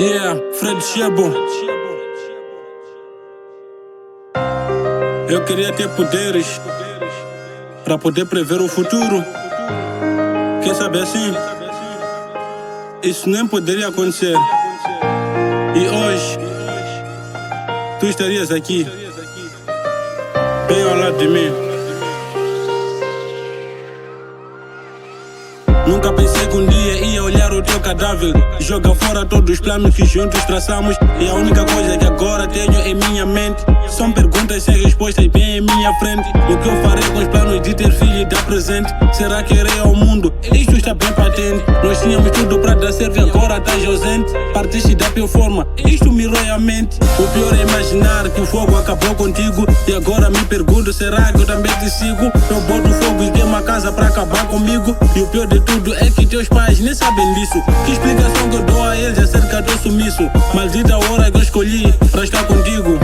Yeah, Fred Chebo. Eu queria ter poderes pra poder prever o futuro. Quem sabe assim, isso nem poderia acontecer. E hoje, tu estarias aqui, bem ao lado de mim. Nunca pensei que um dia ia olhar o teu cadáver e jogar fora todos os planos que juntos traçamos. E a única coisa que agora tenho em minha mente são perguntas sem respostas bem em minha frente. O que eu farei com os planos de ter filho e dar presente? Será que irei ao mundo? Isto está bem patente. Nós tínhamos tudo para dar certo e agora estás ausente. Partiste da pior forma, isto me rói a mente. O pior é imaginar que o fogo acabou contigo. E agora me pergunto, será que eu também te sigo? Eu boto fogo e queimo a casa para acabar comigo. E o pior de tudo é que teus pais nem sabem disso. Que explicação que eu dou a eles acerca do sumiço? Maldita hora que eu escolhi para estar contigo.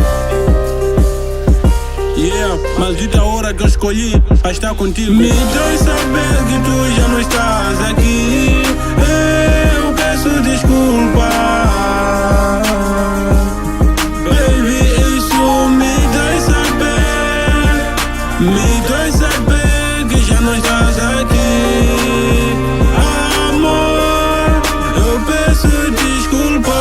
Yeah, maldita hora que eu escolhi para estar contigo. Me dói saber que tu já não estás aqui. Eu peço desculpa, baby, isso me dói saber. Me dói saber que já não estás aqui. Amor, eu peço desculpa.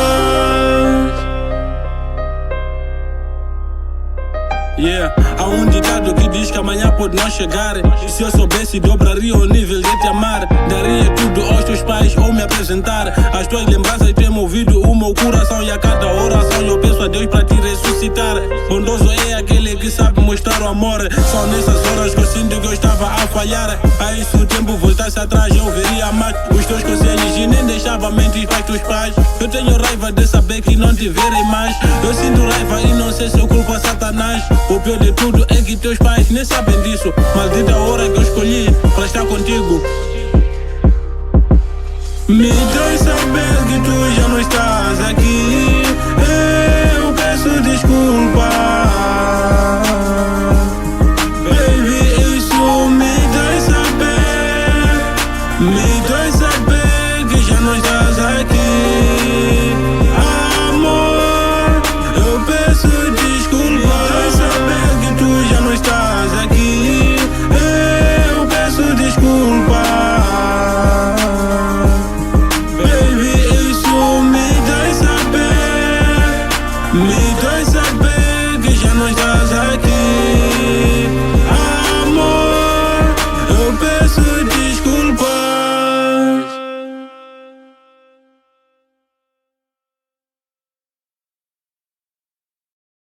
Yeah, há um ditado que diz que amanhã pode não chegar. E se eu soubesse, dobraria o nível de te amar. Daria tudo aos teus pais ou me apresentar. As tuas lembranças têm movido o meu coração. E a cada oração eu peço a Deus para te ressuscitar. Bondoso é aquele que sabe mostrar o amor. São nessas horas que eu sinto que eu estava a falhar. Aí se o tempo voltasse atrás eu veria mais os teus conselhos e nem deixava mentir para os teus pais. Eu tenho raiva de saber que não te verei mais. Eu sinto raiva e não sei se eu culpo a Satanás. O pior de tudo é que teus pais nem sabem disso. Maldita hora que eu escolhi para estar contigo. Me dói saber que tu já não estás aqui. Eu peço desculpa, baby, isso me dói saber. Me dói saber que já não estás aqui. Amor, eu peço desculpa. Já não estás aqui, eu peço desculpa, baby, isso me dói saber. Me dói saber que já não estás aqui.